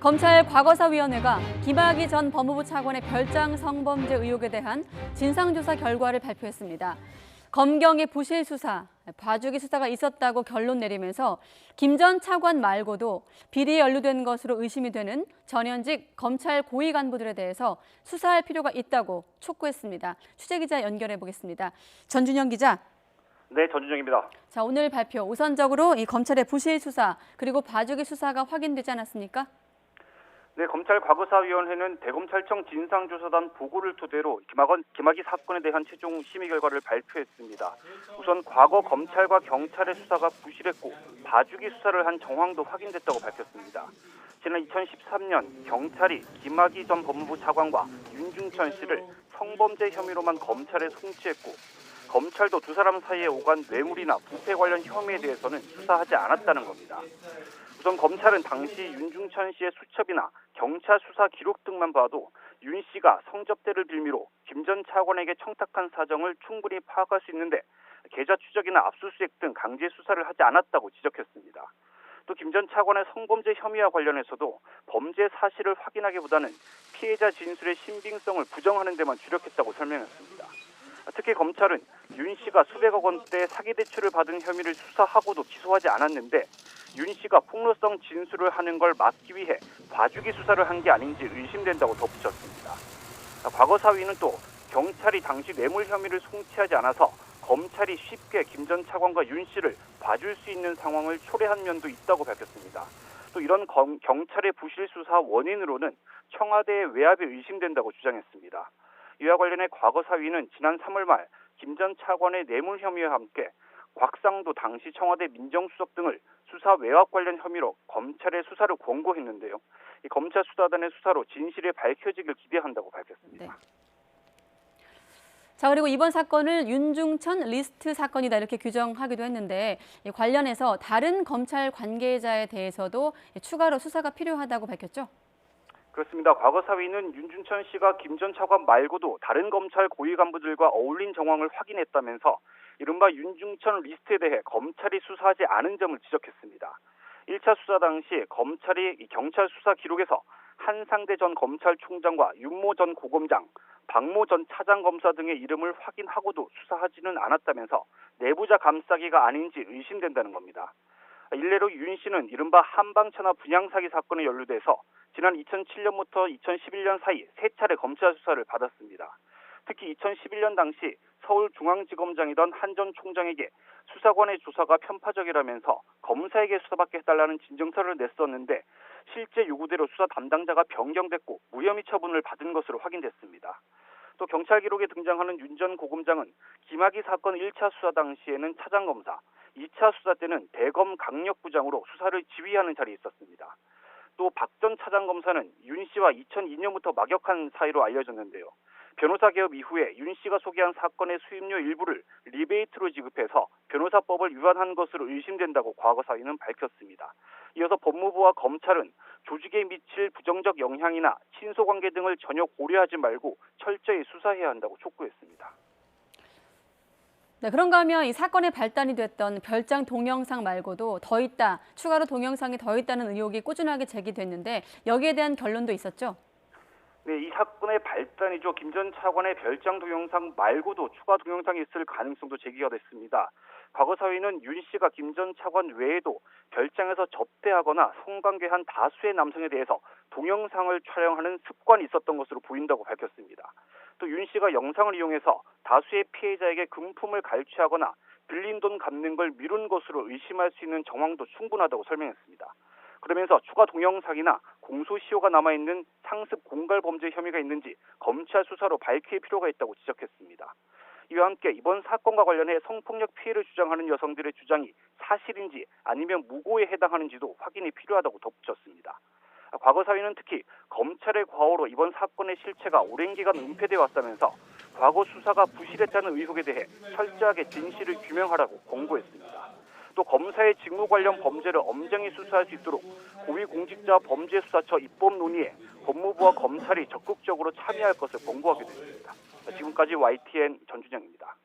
검찰 과거사위원회가 김학의 전 법무부 차관의 별장 성범죄 의혹에 대한 진상조사 결과를 발표했습니다. 검경의 부실 수사, 봐주기 수사가 있었다고 결론 내리면서 김 전 차관 말고도 비리에 연루된 것으로 의심이 되는 전현직 검찰 고위 간부들에 대해서 수사할 필요가 있다고 촉구했습니다. 취재기자 연결해 보겠습니다. 전준영 기자. 네, 전준영입니다. 자, 오늘 발표 우선적으로 이 검찰의 부실 수사 그리고 봐주기 수사가 확인되지 않았습니까? 네, 검찰 과거사위원회는 대검찰청 진상조사단 보고를 토대로 김학의 사건에 대한 최종 심의 결과를 발표했습니다. 우선 과거 검찰과 경찰의 수사가 부실했고 봐주기 수사를 한 정황도 확인됐다고 밝혔습니다. 지난 2013년 경찰이 김학의 전 법무부 차관과 윤중천 씨를 성범죄 혐의로만 검찰에 송치했고 검찰도 두 사람 사이에 오간 뇌물이나 부패 관련 혐의에 대해서는 수사하지 않았다는 겁니다. 우선 검찰은 당시 윤중천 씨의 수첩이나 경찰 수사 기록 등만 봐도 윤 씨가 성접대를 빌미로 김 전 차관에게 청탁한 사정을 충분히 파악할 수 있는데 계좌 추적이나 압수수색 등 강제 수사를 하지 않았다고 지적했습니다. 또 김 전 차관의 성범죄 혐의와 관련해서도 범죄 사실을 확인하기보다는 피해자 진술의 신빙성을 부정하는 데만 주력했다고 설명했습니다. 특히 검찰은 윤 씨가 수백억 원대 사기 대출을 받은 혐의를 수사하고도 기소하지 않았는데 윤 씨가 폭로성 진술을 하는 걸 막기 위해 봐주기 수사를 한 게 아닌지 의심된다고 덧붙였습니다. 과거사위는 또 경찰이 당시 뇌물 혐의를 송치하지 않아서 검찰이 쉽게 김 전 차관과 윤 씨를 봐줄 수 있는 상황을 초래한 면도 있다고 밝혔습니다. 또 이런 경찰의 부실 수사 원인으로는 청와대의 외압이 의심된다고 주장했습니다. 이와 관련해 과거사위는 지난 3월 말 김 전 차관의 뇌물 혐의와 함께 곽상도 당시 청와대 민정수석 등을 수사 외압 관련 혐의로 검찰의 수사를 권고했는데요. 이 검찰 수사단의 수사로 진실이 밝혀지길 기대한다고 밝혔습니다. 네. 자, 그리고 이번 사건을 윤중천 리스트 사건이다 이렇게 규정하기도 했는데 관련해서 다른 검찰 관계자에 대해서도 추가로 수사가 필요하다고 밝혔죠? 그렇습니다. 과거사위는 윤중천 씨가 김 전 차관 말고도 다른 검찰 고위 간부들과 어울린 정황을 확인했다면서 이른바 윤중천 리스트에 대해 검찰이 수사하지 않은 점을 지적했습니다. 1차 수사 당시 검찰이 경찰 수사 기록에서 한상대 전 검찰총장과 윤모 전 고검장, 박모 전 차장검사 등의 이름을 확인하고도 수사하지는 않았다면서 내부자 감싸기가 아닌지 의심된다는 겁니다. 일례로 윤 씨는 이른바 한방천하 분양사기 사건에 연루돼서 지난 2007년부터 2011년 사이 3차례 검찰 수사를 받았습니다. 특히 2011년 당시 서울중앙지검장이던 한 전 총장에게 수사관의 조사가 편파적이라면서 검사에게 수사받게 해달라는 진정서를 냈었는데 실제 요구대로 수사 담당자가 변경됐고 무혐의 처분을 받은 것으로 확인됐습니다. 또 경찰 기록에 등장하는 윤 전 고검장은 김학의 사건 1차 수사 당시에는 차장검사, 2차 수사 때는 대검 강력부장으로 수사를 지휘하는 자리에 있었습니다. 또 박 전 차장검사는 윤 씨와 2002년부터 막역한 사이로 알려졌는데요. 변호사 개업 이후에 윤 씨가 소개한 사건의 수임료 일부를 리베이트로 지급해서 변호사법을 위반한 것으로 의심된다고 과거사위는 밝혔습니다. 이어서 법무부와 검찰은 조직에 미칠 부정적 영향이나 친소관계 등을 전혀 고려하지 말고 철저히 수사해야 한다고 촉구했습니다. 네, 그런가 하면 이 사건의 발단이 됐던 별장 동영상 말고도 더 있다, 추가로 동영상이 더 있다는 의혹이 꾸준하게 제기됐는데 여기에 대한 결론도 있었죠? 네, 이 사건의 발단이죠. 김 전 차관의 별장 동영상 말고도 추가 동영상이 있을 가능성도 제기가 됐습니다. 과거사위는 윤 씨가 김 전 차관 외에도 별장에서 접대하거나 성관계한 다수의 남성에 대해서 동영상을 촬영하는 습관이 있었던 것으로 보인다고 밝혔습니다. 또 윤 씨가 영상을 이용해서 다수의 피해자에게 금품을 갈취하거나 빌린 돈 갚는 걸 미룬 것으로 의심할 수 있는 정황도 충분하다고 설명했습니다. 그러면서 추가 동영상이나 공소시효가 남아있는 상습 공갈 범죄 혐의가 있는지 검찰 수사로 밝힐 필요가 있다고 지적했습니다. 이와 함께 이번 사건과 관련해 성폭력 피해를 주장하는 여성들의 주장이 사실인지 아니면 무고에 해당하는지도 확인이 필요하다고 덧붙였습니다. 과거사위는 특히 검찰의 과오로 이번 사건의 실체가 오랜 기간 은폐되어 왔다면서 과거 수사가 부실했다는 의혹에 대해 철저하게 진실을 규명하라고 권고했습니다. 또 검사의 직무 관련 범죄를 엄정히 수사할 수 있도록 고위공직자 범죄수사처 입법 논의에 법무부와 검찰이 적극적으로 참여할 것을 권고하기도 했습니다. 지금까지 YTN 전준영입니다.